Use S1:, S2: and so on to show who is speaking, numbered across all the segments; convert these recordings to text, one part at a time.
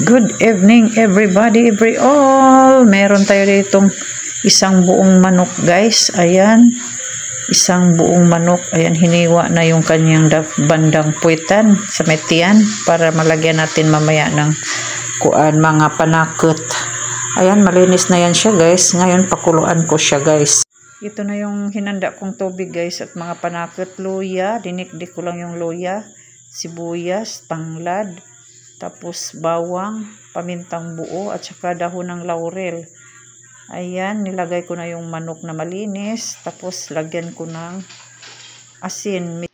S1: Good evening everybody, every all. Meron tayo ditong isang buong manok guys. Ayan, isang buong manok. Ayan, hiniwa na yung kanyang bandang puwitan sa metian para malagyan natin mamaya ng mga panakot. Ayan, malinis na yan siya guys. Ngayon pakuluan ko siya guys. Ito na yung hinanda kong tubig guys at mga panakot. Luya, dinikdik ko lang yung luya, sibuyas, tanglad, tapos bawang, pamintang buo, at saka dahon ng laurel. Ayan, nilagay ko na yung manok na malinis. Tapos lagyan ko ng asin.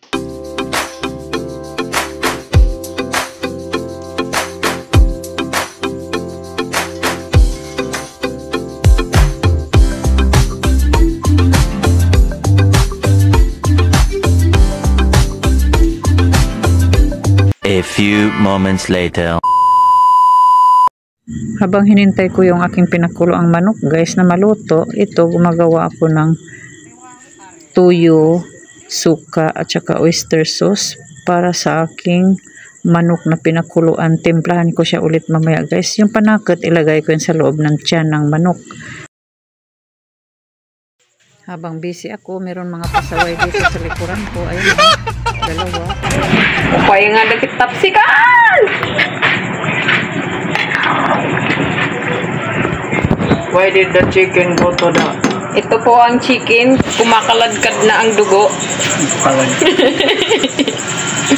S2: A few moments later.
S1: Habang hinintay ko yung aking pinakuloang manok guys na maluto, ito gumagawa ako ng tuyo, suka at saka oyster sauce para sa aking manok na pinakuluan. Timplahan ko siya ulit mamaya guys. Yung panakot ilagay ko yun sa loob ng tiyan ng manok. Habang busy ako, meron mga pasaway dito sa likuran ko. Ayun, dalawa.
S3: Upaya nga dagit tapsikan!
S1: Why did the chicken go to the...
S3: Ito po ang chicken. Kumakaladkad na ang dugo.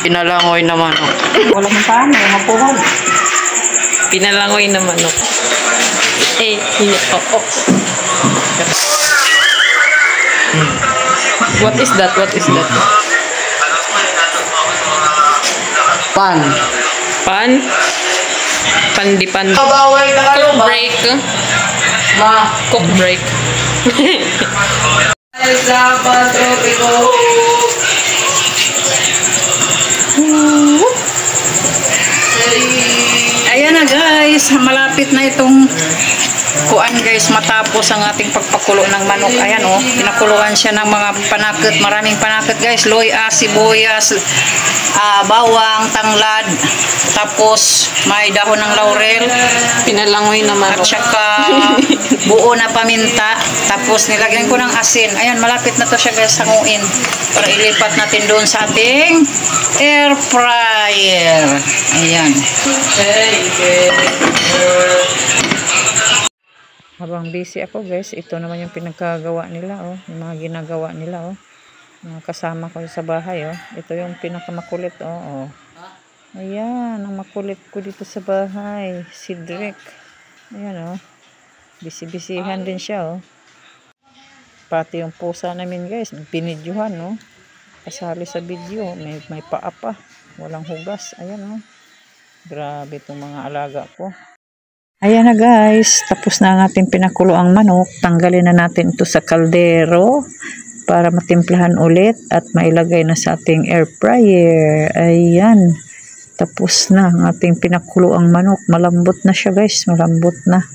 S1: Pinalangoy na manok.
S3: Wala kang paano, mapuhol. Pinalangoy na manok. What is that? What is that?
S1: Pan.
S3: Pan? Pandipan.
S1: Kabaway na kayo
S3: Cook
S1: ba?
S3: break. Cook break.
S1: Ayan na guys, malapit na itong kuan guys, matapos ang ating pagpakulo ng manok. Ayan oh, pinakuluan siya ng mga panakot, maraming panakot guys, luya, sibuyas, bawang, tanglad, tapos may dahon ng laurel,
S3: Pinalangoy na
S1: at
S3: manok.
S1: saka buo na paminta, tapos nilagyan ko ng asin. Ayan, malapit na to siya guys, hanguin para ilipat natin doon sa ating air fryer. Ayan. Habang busy ako guys, ito naman yung pinagkagawa nila oh, yung mga ginagawa nila oh. Mga kasama ko sa bahay oh. Ito yung pinakamakulit oh. Ayan, ang makulit ko dito sa bahay, si Drake. Ayan oh. Bisi-bisihan din siya oh. Pati yung pusa namin guys, binidyohan oh. Kasali sa video, may paa pa, walang hugas. Ayan oh. Grabe itong mga alaga ko. Ayan na guys, tapos na ang ating pinakulo ang manok. Tanggalin na natin ito sa kaldero para matimplahan ulit at mailagay na sa ating air fryer. Ayan, tapos na ang ating pinakulo ang manok. Malambot na siya guys, malambot na.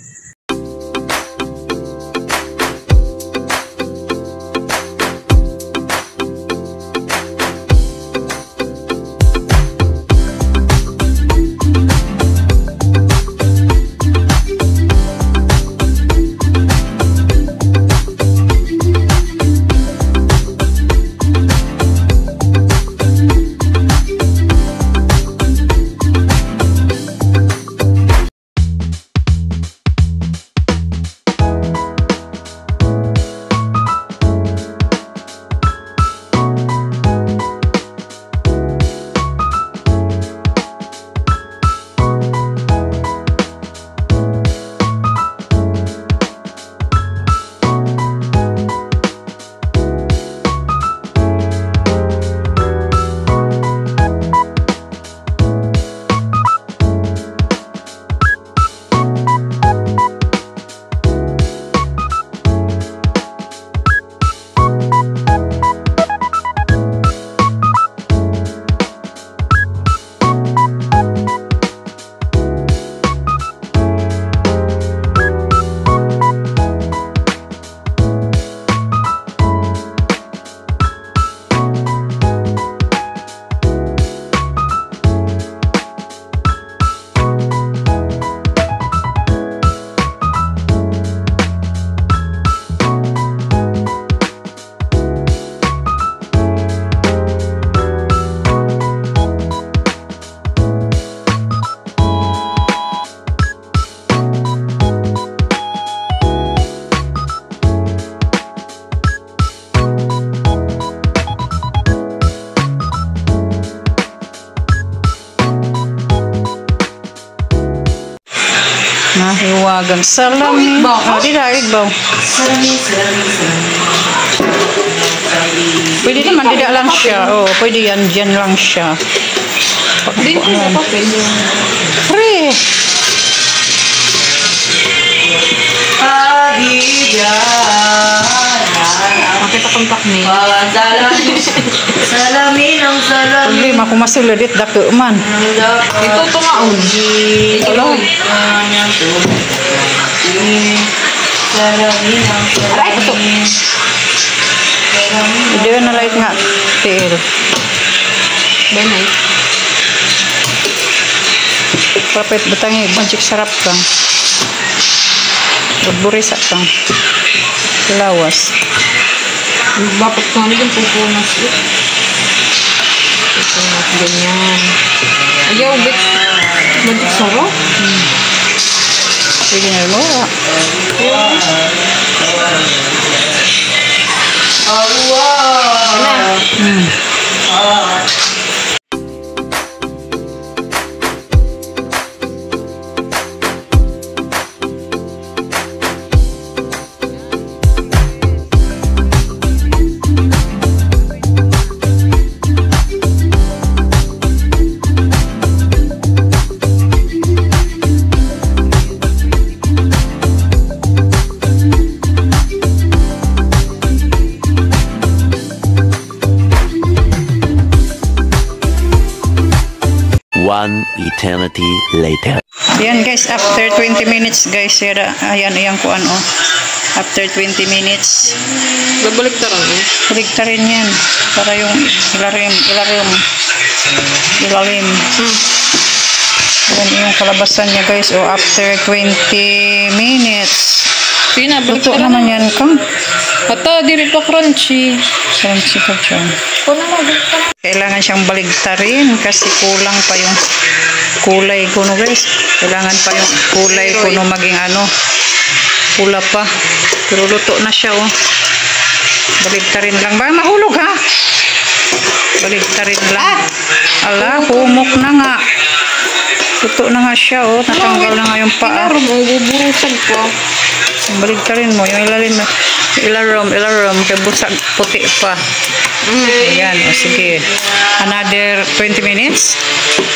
S1: Hiwagang salami. Oh, di daig ba? Pwede naman, dida lang siya. Oh, pwede yan, dyan lang siya.
S3: Dito sa papel yung...
S1: Pre!
S3: Makita kontak ni.
S4: Salamin ang salamin.
S1: Problema kung masuladit, dako man.
S3: Ito tumaon.
S1: Hello?
S4: Salamin ang salamin.
S1: Hindi na light nga. Tiil.
S3: Benay.
S1: Kapit batangi, bansik sarap kang. Burburisa kang. Lawas.
S3: Bapak ko ano yung pupunas eh. Pupunas, ganyan. Ayaw, bit. Badik saro?
S1: Sige na mo.
S2: One eternity later.
S1: Yan guys, after 20 minutes guys, ayan kuan oh. After 20 minutes,
S3: Babalik tarang eh.
S1: baligta rin yan para yung ilalim. Yan yung kalabasan niya guys, oh, after 20 minutes.
S3: Pinabalik
S1: Luto
S3: tarang.
S1: naman yan kang.
S3: Ata, diri pa crunchy.
S1: Crunchy pa siya.
S3: Kung naman,
S1: Kailangan siyang baligtarin kasi kulang pa yung kulay kuno guys. Kailangan pa yung kulay kuno maging ano, pula pa. Pero luto na siya oh. Baligtarin lang. Ba mahulog ha? Baligtarin lang. Ala, humok na nga. Luto na nga siya oh. Natanggal na nga yung paa.
S3: buburusag ko.
S1: Baligtarin mo yung ilalim na. Ilarom, kaya busag puti pa. Ayan, o sige. Another 20 minutes?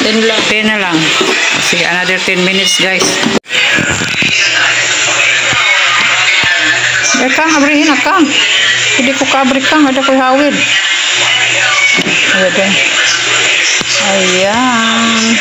S1: 10 na lang. O sige, another 10 minutes guys. Ay kang, abrihin na kang. Hindi ko kabri kang, ada ko'y hawid. Ayan.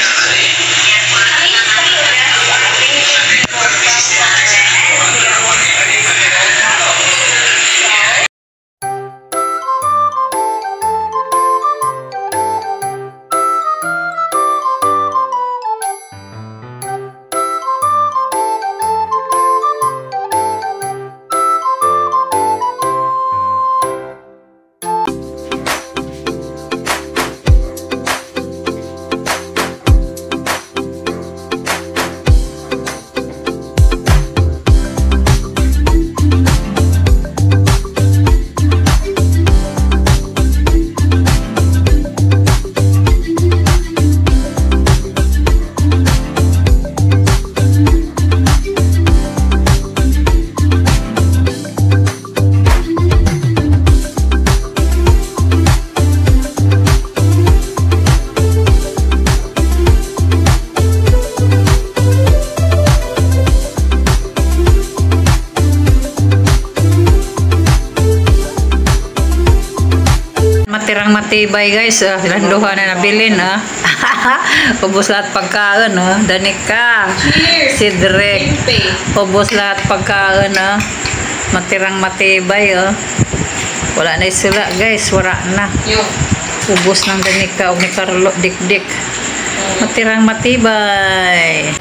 S1: Matirang matibay guys, landuhan na nabilin ah. Ubos lahat pagkain oh. Danica, Sidrek, ubos lahat pagkain ah. Matirang matibay oh. Wala na isula guys, wala na. Ubos ng Danica o ni Carlo Dikdik. Matirang matibay.